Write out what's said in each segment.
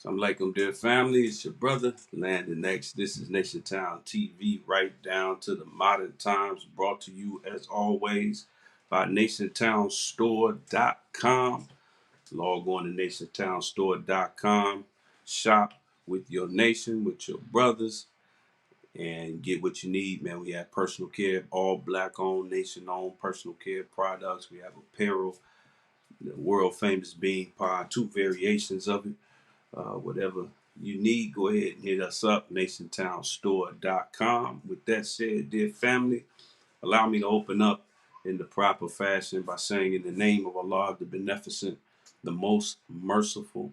I'm like, dear family. It's your brother, Landon Next. This is NationTown TV, right down to the modern times, brought to you as always by NationTownSto.com. Log on to NationTownSto.com. Shop with your nation, with your brothers, and get what you need, man. We have personal care, all black owned, nation owned personal care products. We have apparel, the world famous bean pie, two variations of it. Whatever you need, go ahead and hit us up, NationTownStore.com. With that said, dear family, allow me to open up in the proper fashion by saying, in the name of Allah, the Beneficent, the Most Merciful,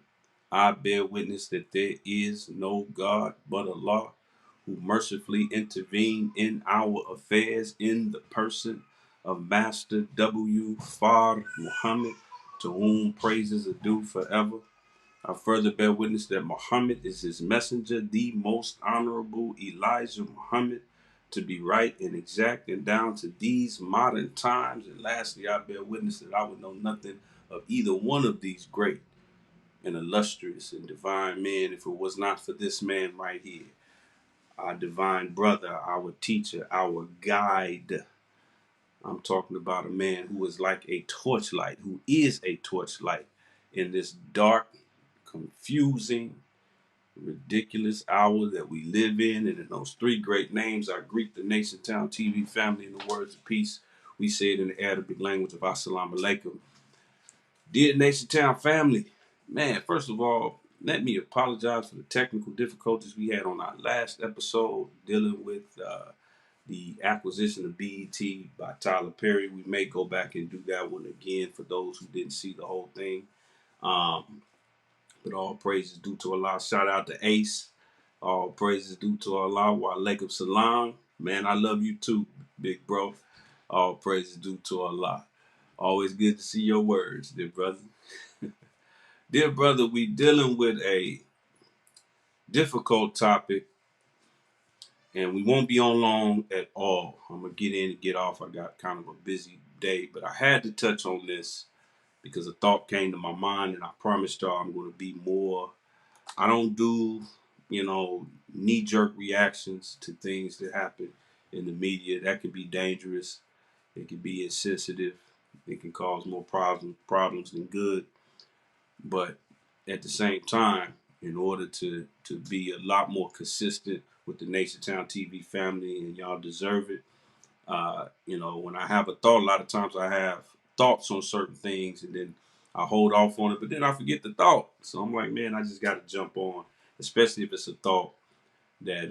I bear witness that there is no God but Allah, who mercifully intervened in our affairs in the person of Master W. Fard Muhammad, to whom praises are due forever. I further bear witness that Muhammad is his messenger, the most honorable Elijah Muhammad, to be right and exact and down to these modern times. And lastly, I bear witness that I would know nothing of either one of these great and illustrious and divine men if it was not for this man right here, our divine brother, our teacher, our guide. I'm talking about a man who is like a torchlight, who is a torchlight in this dark, confusing, ridiculous hour that we live in. And in those three great names, I greet the NationTown TV family in the words of peace. We say it in the Arabic language of Assalamu alaikum. Dear NationTown family, man, first of all, let me apologize for the technical difficulties we had on our last episode dealing with the acquisition of BET by Tyler Perry. We may go back and do that one again for those who didn't see the whole thing. But all praises due to Allah. Shout out to Ace. All praises due to Allah. Wa alaikum salam. Man, I love you too, big bro. All praises due to Allah. Always good to see your words, dear brother. Dear brother, we dealing with a difficult topic, and we won't be on long at all. I'm going to get in and get off. I got kind of a busy day, but I had to touch on this because a thought came to my mind, and I promised y'all I'm going to be more. I don't do, knee-jerk reactions to things that happen in the media. That can be dangerous. It can be insensitive. It can cause more problems than good. But at the same time, in order to be a lot more consistent with the NationTown TV family, and y'all deserve it. When I have a thought, a lot of times I have thoughts on certain things, and then I hold off on it, but then I forget the thought. So I'm like, man, I just got to jump on, especially if it's a thought that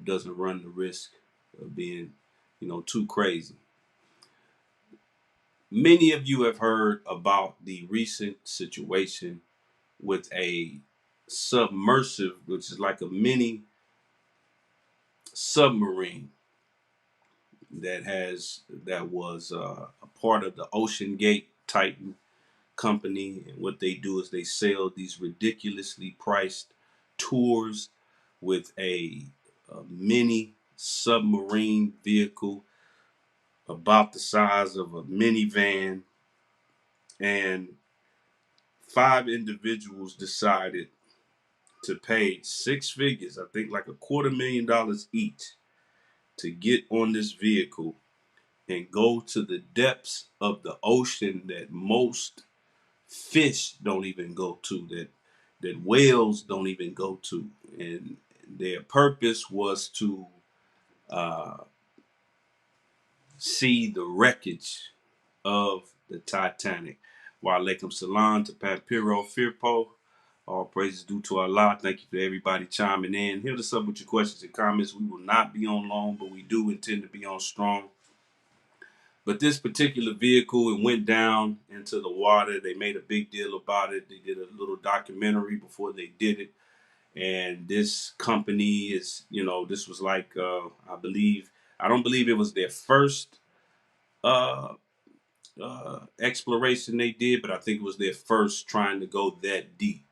doesn't run the risk of being, too crazy. Many of you have heard about the recent situation with a submersive, which is like a mini submarine that was a part of the Ocean Gate Titan company. And what they do is they sell these ridiculously priced tours with a mini submarine vehicle about the size of a minivan. And 5 individuals decided to pay 6 figures, I think like $250,000 each, to get on this vehicle and go to the depths of the ocean that most fish don't even go to, that whales don't even go to. And their purpose was to see the wreckage of the Titanic. Wa alaikum salam to Papiro Firpo. All praises due to Allah. Thank you for everybody chiming in. Hit us up with your questions and comments. We will not be on long, but we do intend to be on strong. But this particular vehicle, it went down into the water. They made a big deal about it. They did a little documentary before they did it. And this company is, this was like, I don't believe it was their first exploration they did, but I think it was their first trying to go that deep.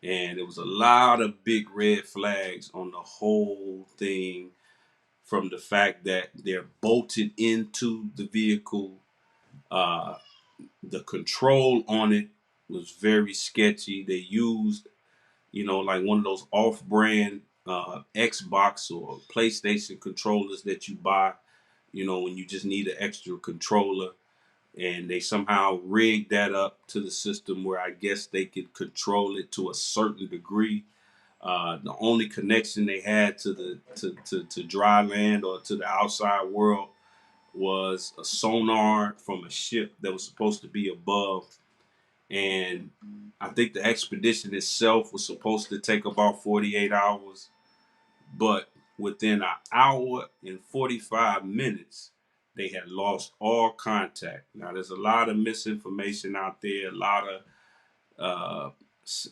And there was a lot of big red flags on the whole thing, from the fact that they're bolted into the vehicle, the control on it was very sketchy. They used, like one of those off-brand Xbox or PlayStation controllers that you buy, when you just need an extra controller. And they somehow rigged that up to the system where I guess they could control it to a certain degree. The only connection they had to to dry land or to the outside world was a sonar from a ship that was supposed to be above. And I think the expedition itself was supposed to take about 48 hours, but within an hour and 45 minutes, they had lost all contact. Now, there's a lot of misinformation out there, uh, a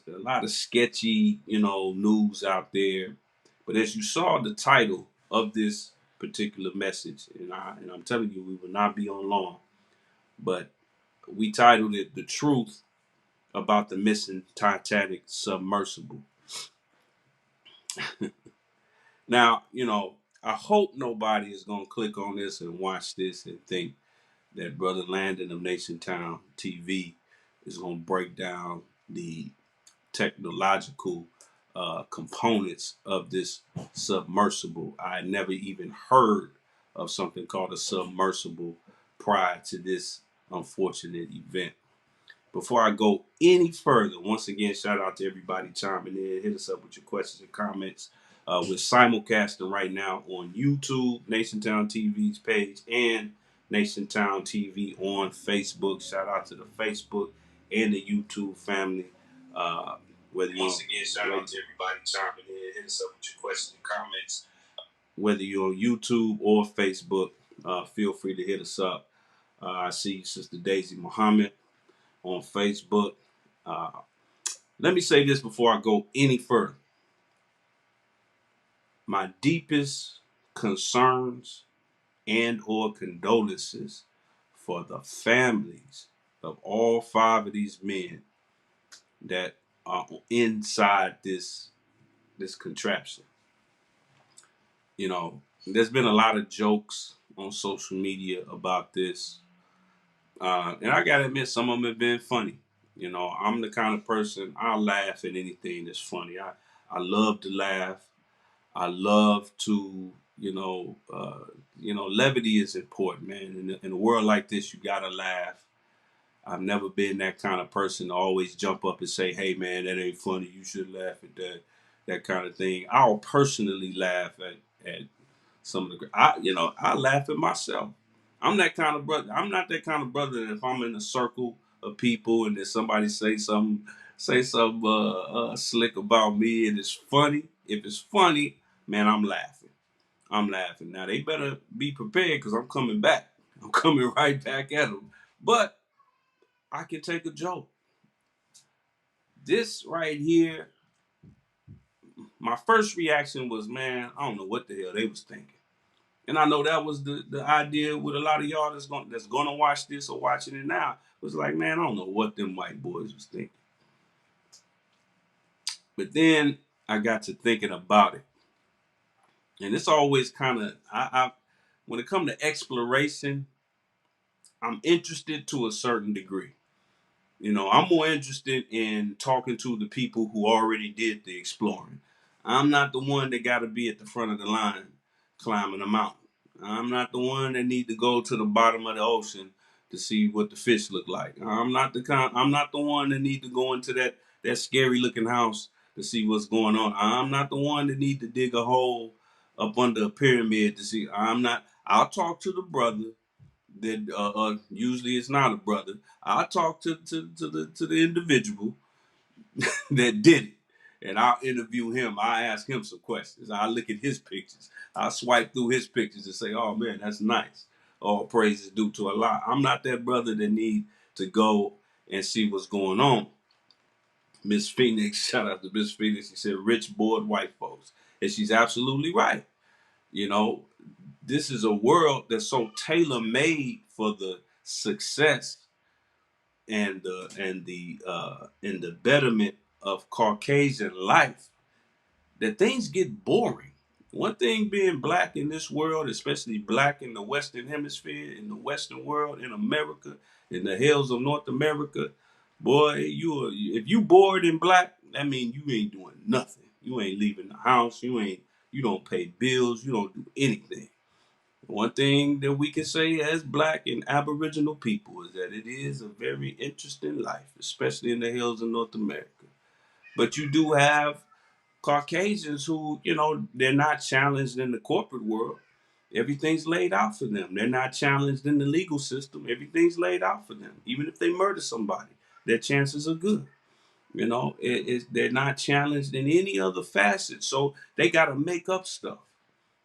lot of sketchy, news out there. But as you saw the title of this particular message, and I'm telling you, we will not be on long, but we titled it "The Truth About the Missing Titanic Submersible." Now, I hope nobody is gonna click on this and watch this and think that Brother Landon of NationTown TV is gonna break down the technological components of this submersible. I had never even heard of something called a submersible prior to this unfortunate event. Before I go any further, once again, shout out to everybody chiming in. Hit us up with your questions and comments. We're simulcasting right now on YouTube, NationTown TV's page, and NationTown TV on Facebook. Shout out to the Facebook and the YouTube family. Once again, shout out to everybody chiming in. Hit us up with your questions and comments. Whether you're on YouTube or Facebook, feel free to hit us up. I see Sister Daisy Muhammad on Facebook. Uh, Let me say this before I go any further. My deepest concerns and or condolences for the families of all 5 of these men that are inside this contraption. There's been a lot of jokes on social media about this. And I gotta admit, some of them have been funny. I'm the kind of person, I'll laugh at anything that's funny. I love to laugh. I love to, levity is important, man. In a world like this, you gotta laugh. I've never been that kind of person to always jump up and say, "Hey, man, that ain't funny. You should laugh at that kind of thing." I'll personally laugh at some of I laugh at myself. I'm that kind of brother. I'm not that kind of brother that if I'm in a circle of people and then somebody say something slick about me and it's funny. If it's funny, man, I'm laughing. I'm laughing. Now they better be prepared because I'm coming back. I'm coming right back at them. But I can take a joke. This right here, my first reaction was, man, I don't know what the hell they was thinking. And I know that was the idea with a lot of y'all that's gonna watch this or watching it now. It was like, man, I don't know what them white boys was thinking. But then I got to thinking about it. And it's always kind of I when it comes to exploration, I'm interested to a certain degree. I'm more interested in talking to the people who already did the exploring. I'm not the one that got to be at the front of the line climbing a mountain. I'm not the one that need to go to the bottom of the ocean to see what the fish look like. I'm not the one that need to go into that scary looking house to see what's going on. I'm not the one that need to dig a hole up under a pyramid to see. I'll talk to the brother that usually it's not a brother. I talk to the individual that did it, and I'll interview him. I ask him some questions. I look at his pictures. I swipe through his pictures and say, "Oh man, that's nice." All praise is due to Allah. I'm not that brother that need to go and see what's going on. Miss Phoenix, shout out to Miss Phoenix. She said, "Rich bored white folks," and she's absolutely right. You know, this is a world that's so tailor made for the success and the betterment of Caucasian life that things get boring. One thing being black in this world, especially black in the Western Hemisphere, in the Western world, in America, in the hills of North America, Boy, if you bored and black, that means you ain't doing nothing. You ain't leaving the house. You don't pay bills. You don't do anything. One thing that we can say as black and aboriginal people is that it is a very interesting life, especially in the hills of North America. But you do have Caucasians who, they're not challenged in the corporate world. Everything's laid out for them. They're not challenged in the legal system. Everything's laid out for them. Even if they murder somebody, their chances are good. They're not challenged in any other facet. So they got to make up stuff.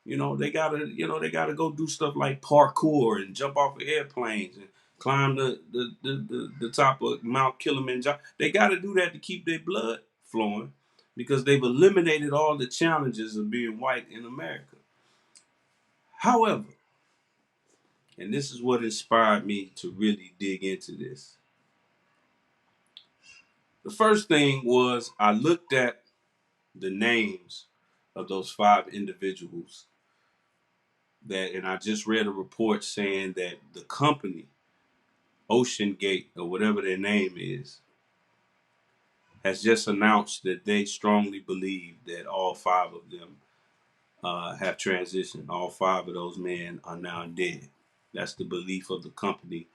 They gotta go do stuff like parkour and jump off of airplanes and climb the top of Mount Kilimanjaro. They gotta do that to keep their blood flowing because they've eliminated all the challenges of being white in America. However, and this is what inspired me to really dig into this. The first thing was I looked at the names of those 5 individuals and I just read a report saying that the company Ocean Gate, or whatever their name is, has just announced that they strongly believe that all 5 of them have transitioned. All 5 of those men are now dead. That's the belief of the company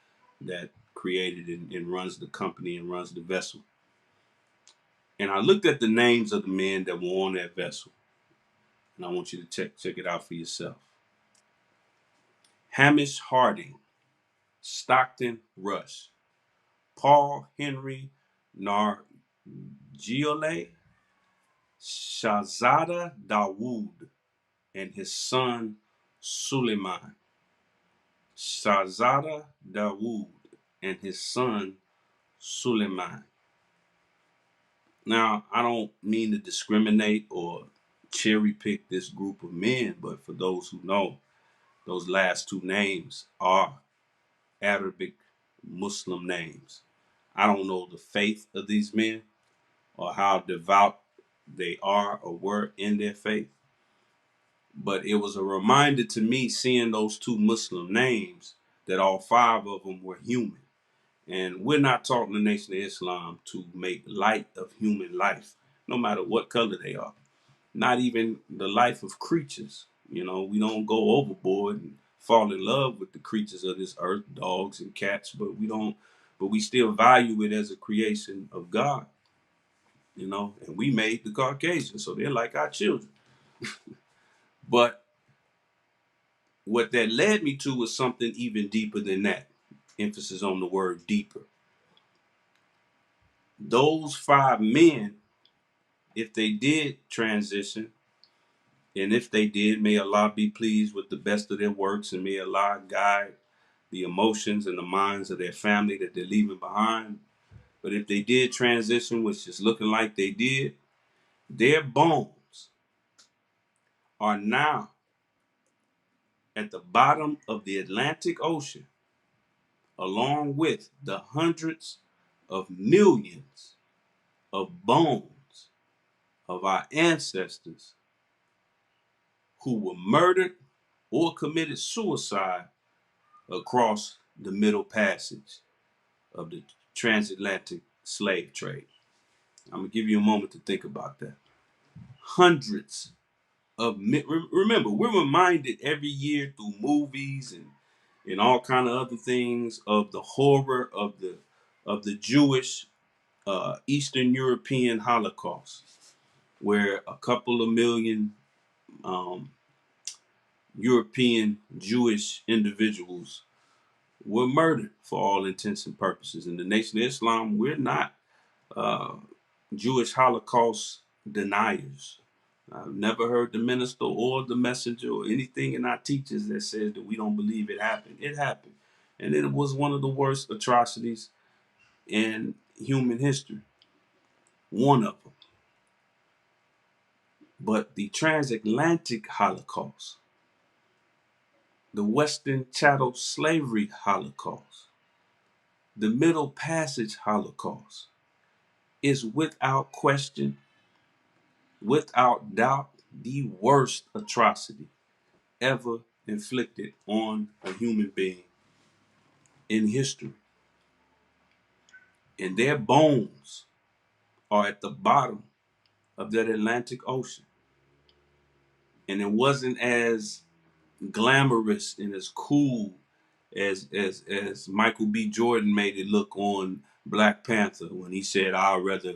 that created and runs the company and runs the vessel. And I looked at the names of the men that were on that vessel, and I want you to check it out for yourself. Hamish Harding, Stockton Rush, Paul Henry Nargiole, Shahzada Dawood and his son Suleiman. Shahzada Dawood and his son Suleiman. Now, I don't mean to discriminate or cherry pick this group of men, but for those who know, those last 2 names are Arabic Muslim names. I don't know the faith of these men or how devout they are or were in their faith. But it was a reminder to me seeing those 2 Muslim names that all 5 of them were human. And we're not taught in the Nation of Islam to make light of human life, no matter what color they are. Not even the life of creatures. We don't go overboard and fall in love with the creatures of this earth, dogs and cats, but we still value it as a creation of God, and we made the Caucasians, so they're like our children. But what that led me to was something even deeper than that. Emphasis on the word deeper. Those 5 men, if they did transition, and if they did, may Allah be pleased with the best of their works, and may Allah guide the emotions and the minds of their family that they're leaving behind. But if they did transition, which is looking like they did, their bones are now at the bottom of the Atlantic Ocean, along with the hundreds of millions of bones of our ancestors who were murdered or committed suicide across the Middle Passage of the transatlantic slave trade. I'm going to give you a moment to think about that. Hundreds of remember, we're reminded every year through movies and all kind of other things of the horror of the Jewish Eastern European Holocaust, where a couple of million European Jewish individuals were murdered for all intents and purposes. In the Nation of Islam, we're not Jewish Holocaust deniers. I've never heard the minister or the messenger or anything in our teachers that says that we don't believe it happened. It happened. And it was one of the worst atrocities in human history. One of them. But the transatlantic Holocaust, the Western chattel slavery Holocaust, the Middle Passage Holocaust is without question, without doubt, the worst atrocity ever inflicted on a human being in history. And their bones are at the bottom of that Atlantic Ocean. And it wasn't as glamorous and as cool as Michael B. Jordan made it look on Black Panther when he said, "I'd rather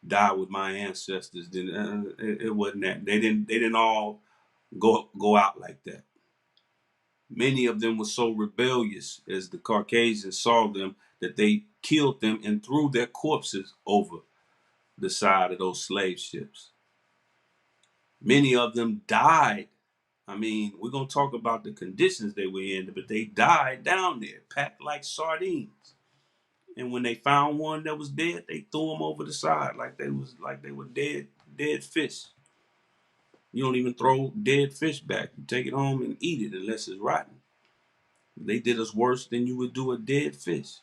die with my ancestors than." It wasn't that. They didn't all go out like that. Many of them were so rebellious as the Caucasians saw them that they killed them and threw their corpses over the side of those slave ships. Many of them died. I mean, we're going to talk about the conditions they were in, but they died down there, packed like sardines. And when they found one that was dead, they threw them over the side like they were dead fish. You don't even throw dead fish back. You take it home and eat it unless it's rotten. They did us worse than you would do a dead fish.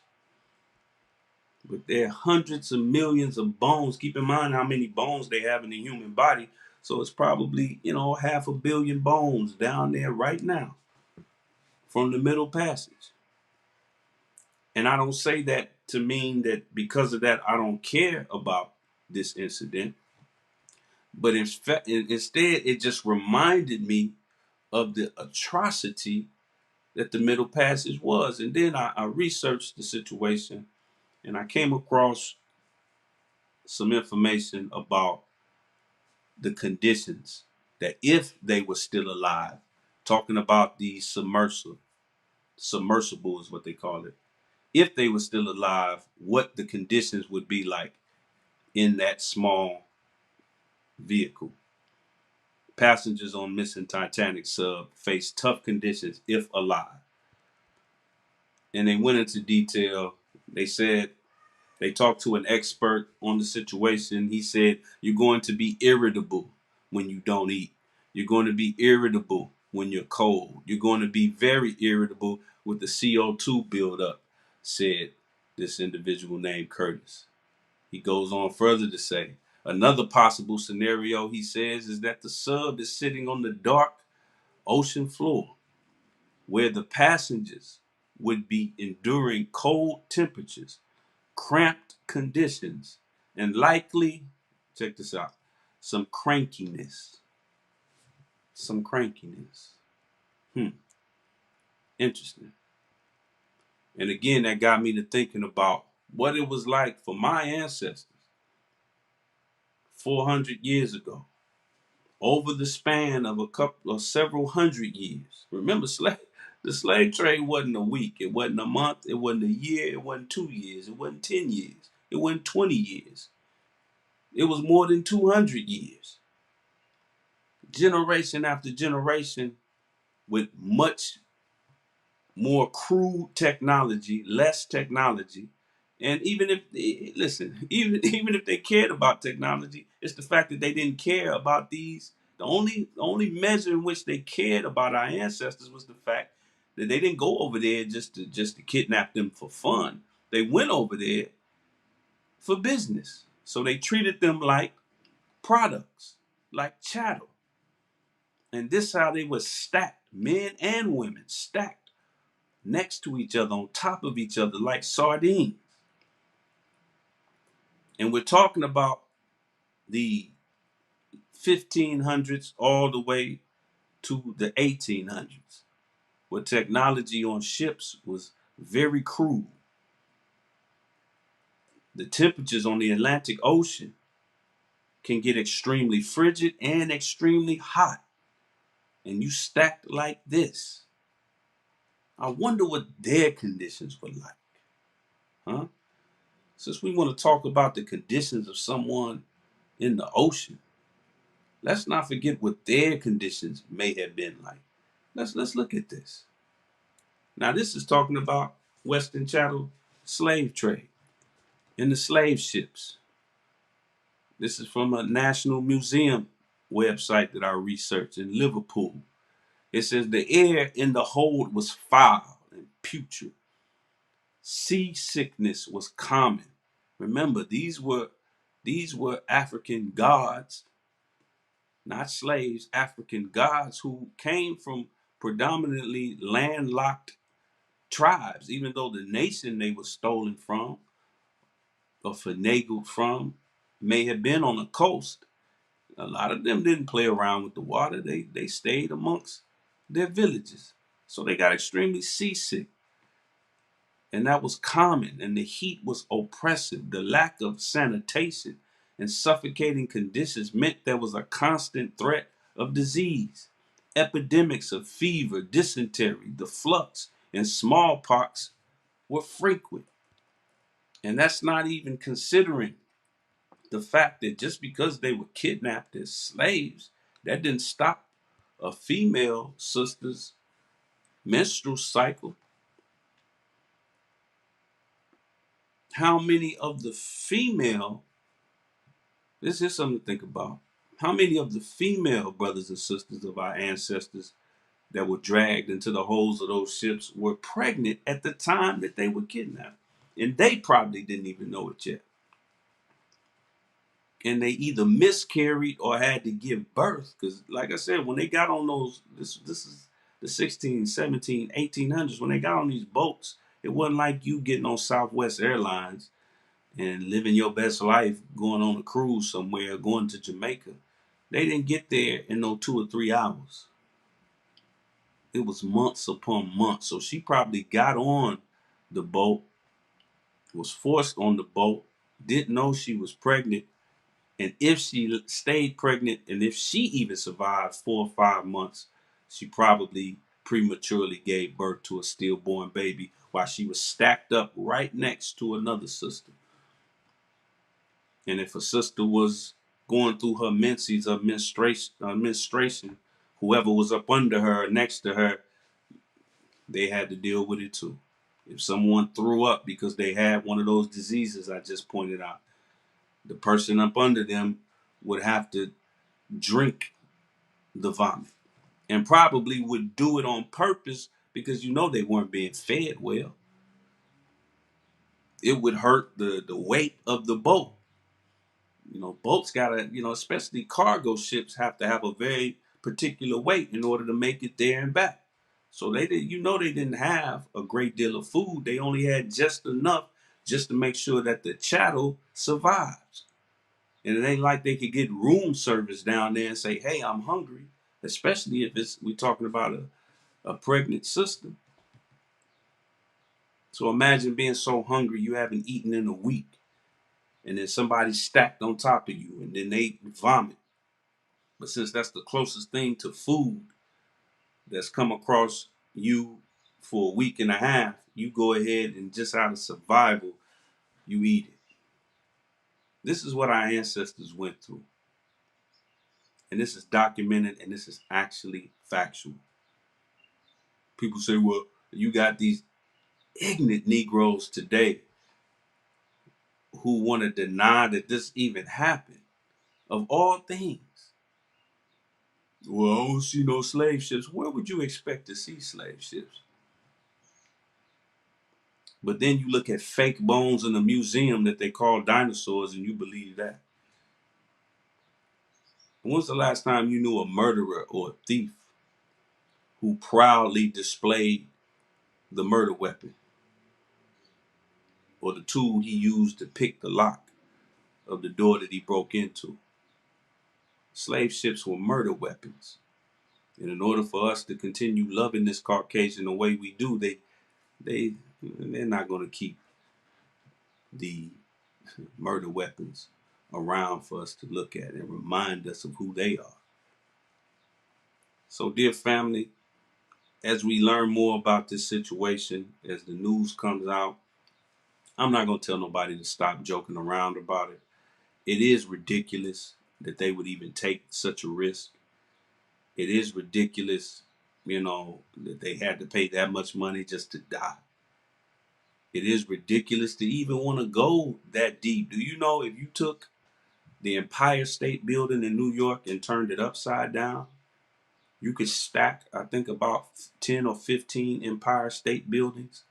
But there are hundreds of millions of bones. Keep in mind how many bones they have in the human body. So it's probably, 500 million bones down there right now from the Middle Passage. And I don't say that to mean that because of that, I don't care about this incident. But instead, it just reminded me of the atrocity that the Middle Passage was. And then I researched the situation and I came across some information about the conditions that if they were still alive, talking about the submersible is what they call it. If they were still alive, what the conditions would be like in that small vehicle. Passengers on missing Titanic sub faced tough conditions if alive. And they went into detail. They said they talked to an expert on the situation. He said, you're going to be irritable when you don't eat. You're going to be irritable when you're cold. You're going to be very irritable with the CO2 buildup, said this individual named Curtis. He goes on further to say, another possible scenario, he says, is that the sub is sitting on the dark ocean floor where the passengers would be enduring cold temperatures, cramped conditions, and likely, check this out, some crankiness. Some crankiness. Interesting. And again, that got me to thinking about what it was like for my ancestors 400 years ago, over the span of several hundred years. Remember, the slave trade wasn't a week, it wasn't a month, it wasn't a year, it wasn't 2 years, it wasn't 10 years, it wasn't 20 years. It was more than 200 years. Generation after generation with much more crude technology, less technology. And even if, listen, even if they cared about technology, it's the fact that they didn't care about these. The only measure in which they cared about our ancestors was the fact that they didn't go over there just to kidnap them for fun. They went over there for business. So they treated them like products, like chattel. And this is how they were stacked, men and women stacked next to each other, on top of each other, like sardines. And we're talking about the 1500s all the way to the 1800s, where technology on ships was very crude. The temperatures on the Atlantic Ocean can get extremely frigid and extremely hot. And you stacked like this. I wonder what their conditions were like. Huh? Since we want to talk about the conditions of someone in the ocean, let's not forget what their conditions may have been like. Let's look at this. Now, this is talking about Western chattel slave trade and the slave ships. This is from a National Museum website that I researched in Liverpool. It says the air in the hold was foul and putrid. Seasickness was common. Remember, these were African gods, not slaves, African gods who came from predominantly landlocked tribes, even though the nation they were stolen from or finagled from may have been on the coast. A lot of them didn't play around with the water. They stayed amongst their villages. So they got extremely seasick. And that was common. And the heat was oppressive. The lack of sanitation and suffocating conditions meant there was a constant threat of disease. Epidemics of fever, dysentery, the flux, and smallpox were frequent. And that's not even considering the fact that just because they were kidnapped as slaves, that didn't stop a female sister's menstrual cycle. How many of the female, this is something to think about, how many of the female brothers and sisters of our ancestors that were dragged into the holds of those ships were pregnant at the time that they were kidnapped? And they probably didn't even know it yet. And they either miscarried or had to give birth. Because, like I said, when they got on those, this is the 16, 17, 1800s, when they got on these boats, it wasn't like you getting on Southwest Airlines and living your best life, going on a cruise somewhere, going to Jamaica. They didn't get there in no 2 or 3 hours. It was months upon months. So she probably got on the boat, was forced on the boat, didn't know she was pregnant. And if she stayed pregnant, and if she even survived 4 or 5 months, she probably prematurely gave birth to a stillborn baby while she was stacked up right next to another sister. And if a sister was going through her menses, her menstruation, whoever was up under her, next to her, they had to deal with it too. If someone threw up because they had one of those diseases I just pointed out, the person up under them would have to drink the vomit, and probably would do it on purpose because they weren't being fed well. It would hurt the weight of the boat. Boats gotta, especially cargo ships have to have a very particular weight in order to make it there and back. So they didn't have a great deal of food. They only had just enough just to make sure that the chattel survives. And it ain't like they could get room service down there and say, "Hey, I'm hungry," especially if we're talking about a pregnant sister. So imagine being so hungry you haven't eaten in a week, and then somebody stacked on top of you, and then they vomit. But since that's the closest thing to food that's come across you for a week and a half, you go ahead and just out of survival, you eat it. This is what our ancestors went through. And this is documented, and this is actually factual. People say, well, you got these ignorant Negroes today who want to deny that this even happened. Of all things. Well, I don't see no slave ships. Where would you expect to see slave ships? But then you look at fake bones in a museum that they call dinosaurs and you believe that. When's the last time you knew a murderer or a thief who proudly displayed the murder weapon or the tool he used to pick the lock of the door that he broke into? Slave ships were murder weapons. And in order for us to continue loving this Caucasian the way we do, they're not going to keep the murder weapons around for us to look at and remind us of who they are. So, dear family, as we learn more about this situation, as the news comes out, I'm not going to tell nobody to stop joking around about it. It is ridiculous that they would even take such a risk. It is ridiculous, that they had to pay that much money just to die. It is ridiculous to even want to go that deep. Do you know if you took the Empire State Building in New York and turned it upside down, you could stack, I think, about 10 or 15 Empire State Buildings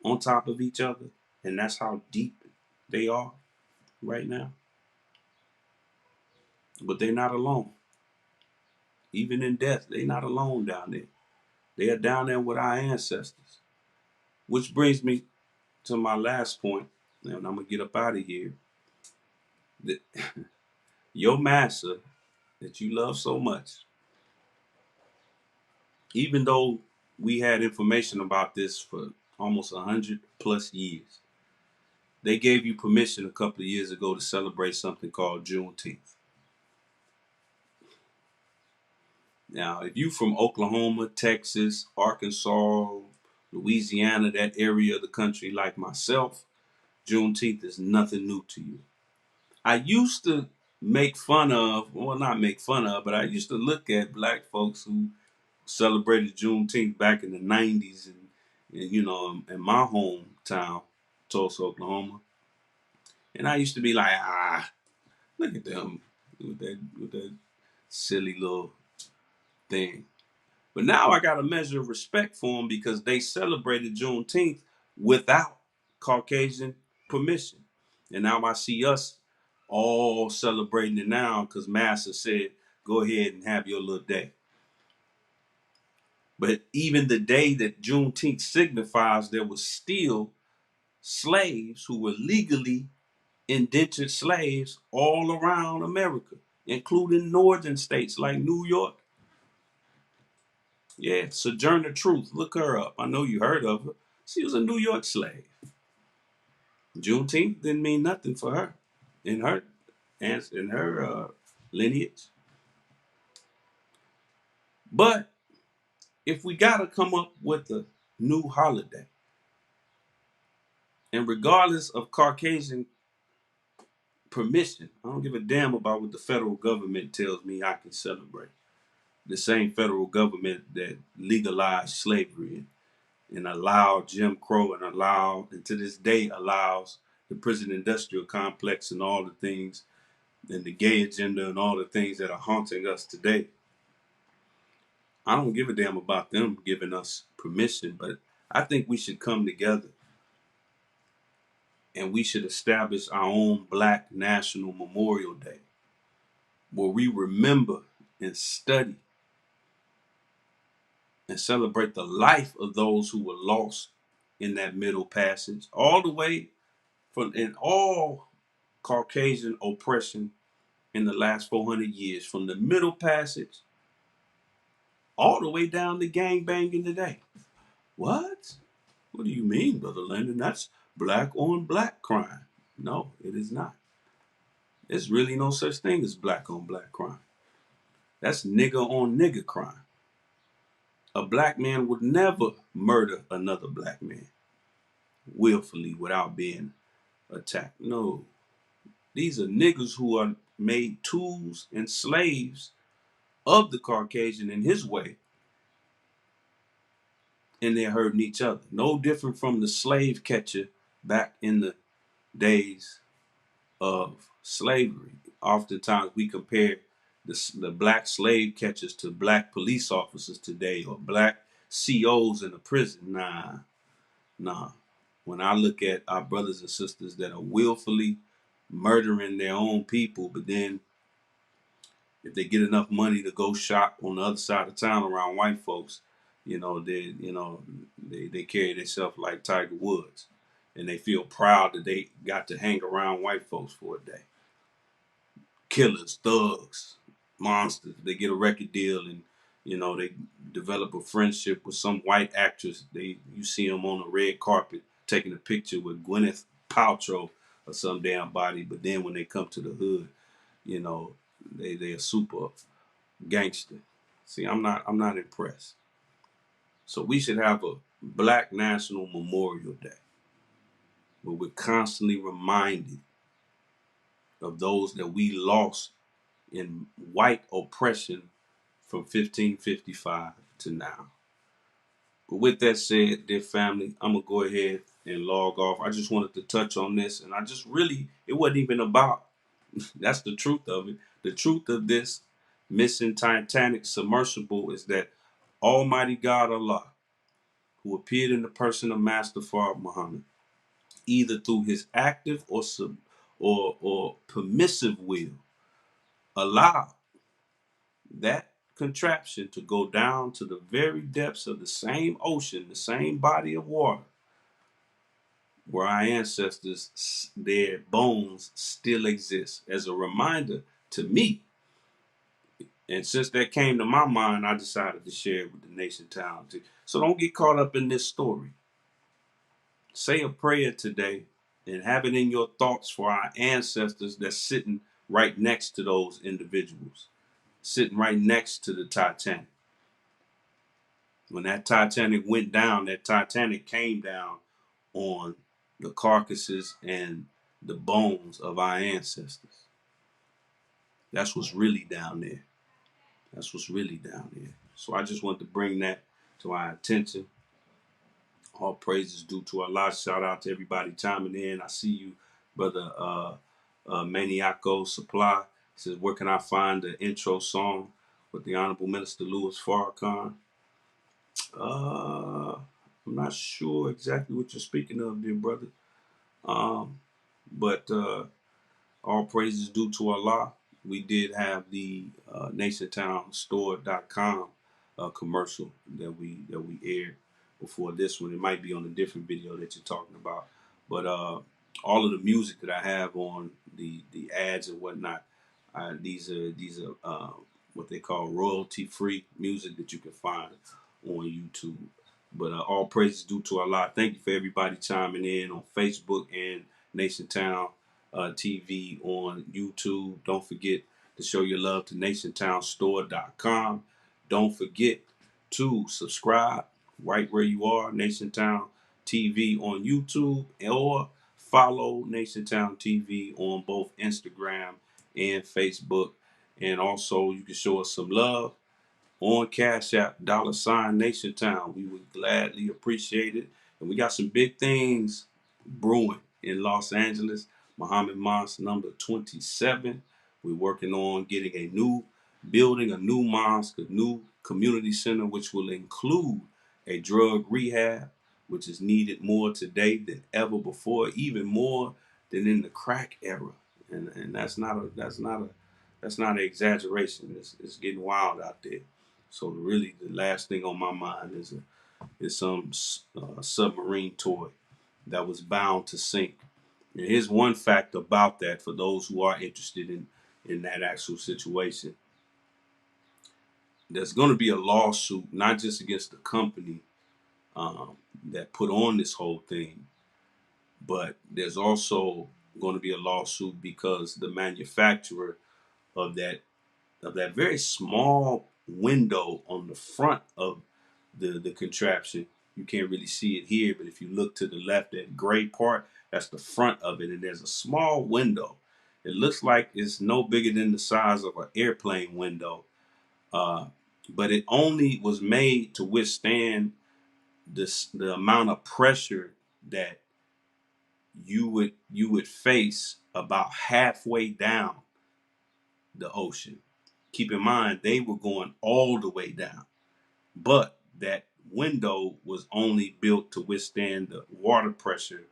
on top of each other. And that's how deep they are right now. But they're not alone. Even in death, they're not alone down there. They are down there with our ancestors. Which brings me to my last point. and I'm gonna get up out of here. That your master that you love so much, even though we had information about this for almost 100+ years, they gave you permission a couple of years ago to celebrate something called Juneteenth. Now, if you from Oklahoma, Texas, Arkansas, Louisiana, that area of the country like myself, Juneteenth is nothing new to you. I used to make fun of, well, not make fun of, but I used to look at black folks who celebrated Juneteenth back in the 90s and you know, in my hometown, Tulsa, Oklahoma. And I used to be like, look at them with that silly little thing. But now I got a measure of respect for them because they celebrated Juneteenth without Caucasian permission. And now I see us all celebrating it now because Massa said, go ahead and have your little day. But even the day that Juneteenth signifies, there was still slaves who were legally indentured slaves all around America, including northern states like New York. Yeah, Sojourner Truth. Look her up. I know you heard of her. She was a New York slave. Juneteenth didn't mean nothing for her in her lineage. But if we gotta come up with a new holiday, and regardless of Caucasian permission, I don't give a damn about what the federal government tells me I can celebrate. The same federal government that legalized slavery and allowed Jim Crow and to this day allows the prison industrial complex and all the things and the gay agenda and all the things that are haunting us today. I don't give a damn about them giving us permission, but I think we should come together and we should establish our own Black National Memorial Day where we remember and study and celebrate the life of those who were lost in that Middle Passage, all the way from in all Caucasian oppression in the last 400 years, from the Middle Passage all the way down to gangbanging today. What? What do you mean, Brother Landon? That's black on black crime. No, it is not. There's really no such thing as black on black crime. That's nigger on nigger crime. A black man would never murder another black man willfully without being attacked. No. These are niggas who are made tools and slaves of the Caucasian in his way, and they're hurting each other. No different from the slave catcher back in the days of slavery. Oftentimes we compare the black slave catchers to black police officers today or black COs in a prison. Nah. When I look at our brothers and sisters that are willfully murdering their own people, but then if they get enough money to go shop on the other side of town around white folks, they carry themselves like Tiger Woods, and they feel proud that they got to hang around white folks for a day. Killers, thugs, monsters. They get a record deal and they develop a friendship with some white actress. You see them on a red carpet taking a picture with Gwyneth Paltrow or some damn body, but then when they come to the hood, they are super gangster. See, I'm not impressed. So we should have a Black National Memorial Day where we're constantly reminded of those that we lost in white oppression from 1555 to now. But with that said, dear family, I'm going to go ahead and log off. I just wanted to touch on this, and it wasn't even about, that's the truth of it. The truth of this missing Titanic submersible is that Almighty God Allah, who appeared in the person of Master Fard Muhammad, either through his active or permissive will, allowed that contraption to go down to the very depths of the same ocean, the same body of water, where our ancestors, their bones still exist as a reminder to me. And since that came to my mind, I decided to share it with the Nation Town. So don't get caught up in this story. Say a prayer today and have it in your thoughts for our ancestors that's sitting right next to those individuals, sitting right next to the Titanic. When that Titanic went down, that Titanic came down on the carcasses and the bones of our ancestors. That's what's really down there. That's what's really down there. So I just want to bring that to our attention. All praises due to Allah. Shout out to everybody chiming in. I see you, brother Maniaco Supply. Says, where can I find the intro song with the Honorable Minister Louis Farrakhan? I'm not sure exactly what you're speaking of, dear brother. But all praises due to Allah. We did have the NationTownSto.com commercial that we aired before this one. It might be on a different video that you're talking about, but all of the music that I have on the ads and whatnot, these are what they call royalty free music that you can find on YouTube. But all praises due to Allah. Thank you for everybody chiming in on Facebook and NationTown TV on YouTube. Don't forget to show your love to NationTownStore.com. Don't forget to subscribe right where you are, NationTown TV on YouTube, or follow NationTown TV on both Instagram and Facebook. And also, you can show us some love on Cash App, $NationTown. We would gladly appreciate it. And we got some big things brewing in Los Angeles. Muhammad Mosque number 27. We're working on getting a new building, a new mosque, a new community center, which will include a drug rehab, which is needed more today than ever before, even more than in the crack era. And that's not an exaggeration. It's getting wild out there. So really, the last thing on my mind is some submarine toy that was bound to sink. And here's one fact about that for those who are interested in that actual situation. There's going to be a lawsuit, not just against the company that put on this whole thing, but there's also going to be a lawsuit because the manufacturer of that very small window on the front of the contraption. You can't really see it here, but if you look to the left, that gray part, that's the front of it, and there's a small window. It looks like it's no bigger than the size of an airplane window, but it only was made to withstand the amount of pressure that you would face about halfway down the ocean. Keep in mind, they were going all the way down, but that window was only built to withstand the water pressure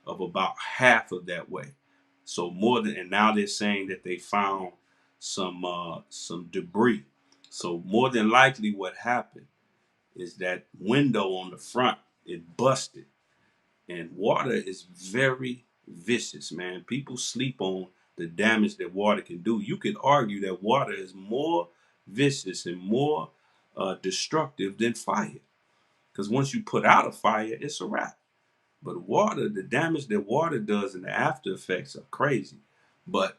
of about half of that way. So more than, and now they're saying that they found some debris. So more than likely, what happened is that window on the front, it busted. And water is very vicious, man. People sleep on the damage that water can do. You could argue that water is more vicious and more destructive than fire. Because once you put out a fire, it's a wrap. But water, the damage that water does and the after effects are crazy. But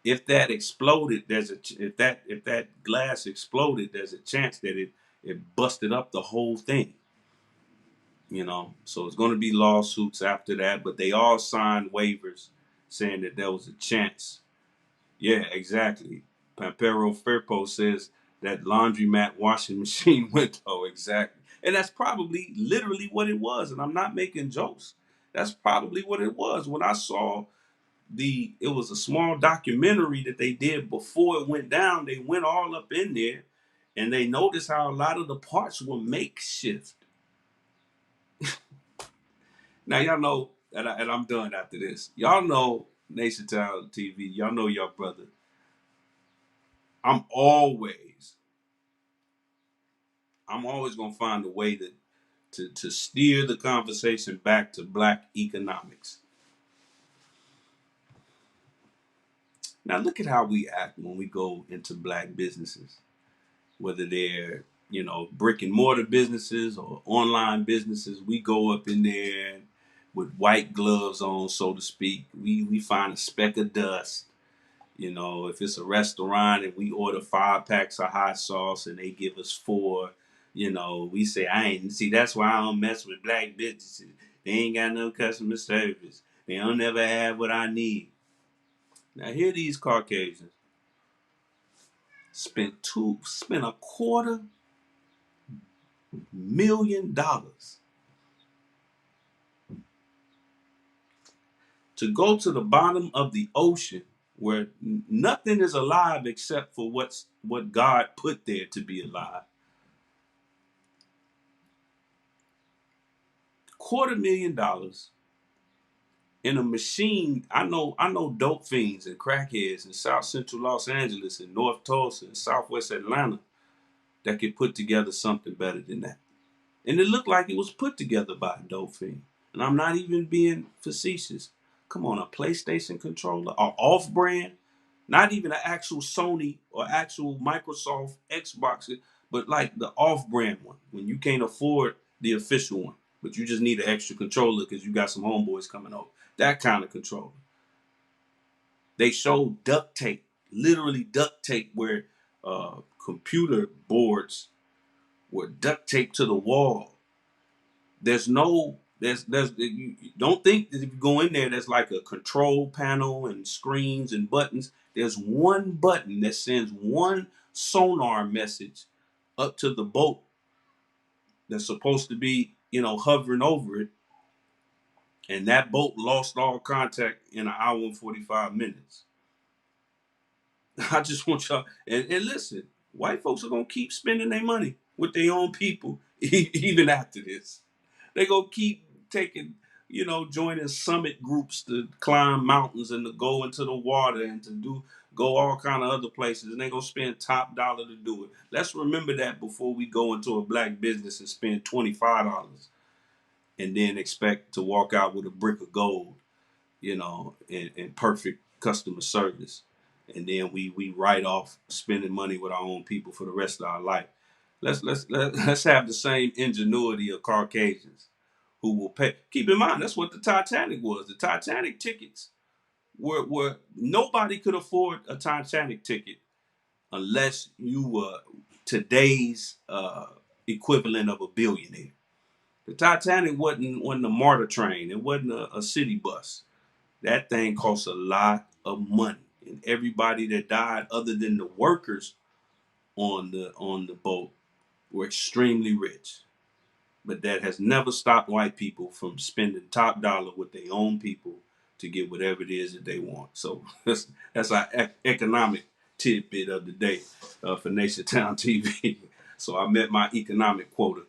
if that exploded, if that glass exploded, there's a chance that it busted up the whole thing. So it's going to be lawsuits after that, but they all signed waivers saying that there was a chance. Yeah, exactly. Pampero Firpo says that laundromat washing machine window, exactly. And that's probably literally what it was. And I'm not making jokes. That's probably what it was. When I saw it was a small documentary that they did before it went down. They went all up in there and they noticed how a lot of the parts were makeshift. Now y'all know, and I'm done after this. Y'all know NationTown TV. Y'all know your brother. I'm always gonna find a way to steer the conversation back to black economics. Now look at how we act when we go into black businesses, whether they're, brick and mortar businesses or online businesses. We go up in there with white gloves on, so to speak. We find a speck of dust. If it's a restaurant and we order 5 packs of hot sauce and they give us 4, we say, I ain't see, that's why I don't mess with black businesses. They ain't got no customer service. They don't never have what I need. Now here these Caucasians spent $250,000 to go to the bottom of the ocean where nothing is alive except for what God put there to be alive. $250,000 in a machine. I know dope fiends and crackheads in South Central Los Angeles and North Tulsa and Southwest Atlanta that could put together something better than that. And it looked like it was put together by a dope fiend. And I'm not even being facetious. Come on, a PlayStation controller, or off-brand, not even an actual Sony or actual Microsoft Xbox, but like the off-brand one, when you can't afford the official one, but you just need an extra controller because you got some homeboys coming over. That kind of controller. They showed duct tape, literally duct tape, where computer boards were duct taped to the wall. There's you don't think that if you go in there, there's like a control panel and screens and buttons. There's one button that sends one sonar message up to the boat that's supposed to be, hovering over it. And that boat lost all contact in an hour and 45 minutes. I just want y'all, and listen, white folks are going to keep spending their money with their own people even after this. They gonna keep taking, joining summit groups to climb mountains and to go into the water and to go all kind of other places, and they gonna spend top dollar to do it. Let's remember that before we go into a black business and spend $25 and then expect to walk out with a brick of gold, and perfect customer service, and then we write off spending money with our own people for the rest of our life. Let's have the same ingenuity of Caucasians who will pay. Keep in mind, that's what the Titanic was. The Titanic tickets were nobody could afford a Titanic ticket unless you were today's equivalent of a billionaire. The Titanic wasn't a MARTA train. It wasn't a city bus. That thing cost a lot of money, and everybody that died, other than the workers on the boat, were extremely rich. But that has never stopped white people from spending top dollar with their own people to get whatever it is that they want. So that's our economic tidbit of the day for NationTown TV. So I met my economic quota.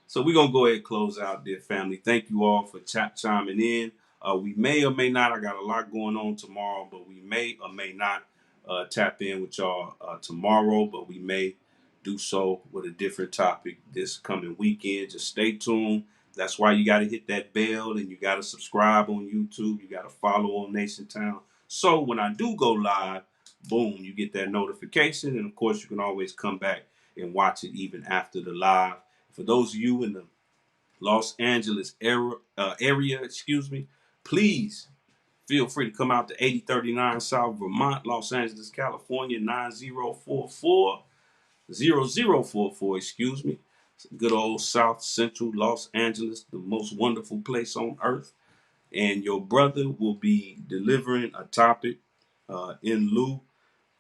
So we're going to go ahead and close out, dear family. Thank you all for chiming in. We may or may not, I got a lot going on tomorrow, but we may or may not tap in with y'all tomorrow, but we may do so with a different topic this coming weekend. Just stay tuned. That's why you got to hit that bell, and you got to subscribe on YouTube. You got to follow on NationTown. So when I do go live, boom, you get that notification. And of course, you can always come back and watch it even after the live. For those of you in the Los Angeles area, please feel free to come out to 8039 South Vermont, Los Angeles, California, 9044. 0044, good old South Central Los Angeles, the most wonderful place on earth. And your brother will be delivering a topic in lieu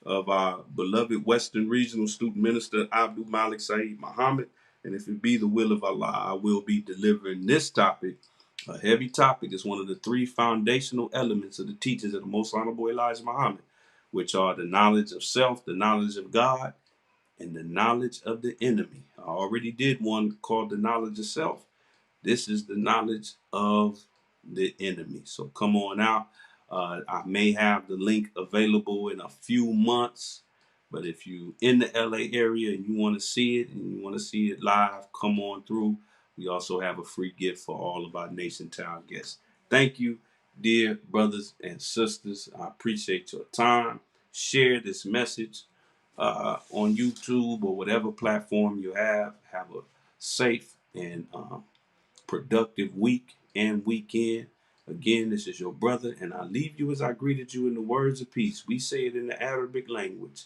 of our beloved Western Regional Student Minister Abdul Malik Saeed Muhammad. And if it be the will of Allah, I will be delivering this topic, a heavy topic. It's one of the 3 foundational elements of the teachings of the Most Honorable Elijah Muhammad, which are the knowledge of self, the knowledge of God, and the knowledge of the enemy. I already did one called the knowledge of self. This is the knowledge of the enemy. So come on out. I may have the link available in a few months, but if you in the LA area and you want to see it and you want to see it live, come on through. We also have a free gift for all of our Nation Town guests. Thank you, dear brothers and sisters. I appreciate your time. Share this message on YouTube or whatever platform you have. Have a safe and productive week and weekend. Again, this is your brother, and I leave you as I greeted you in the words of peace. We say it in the Arabic language.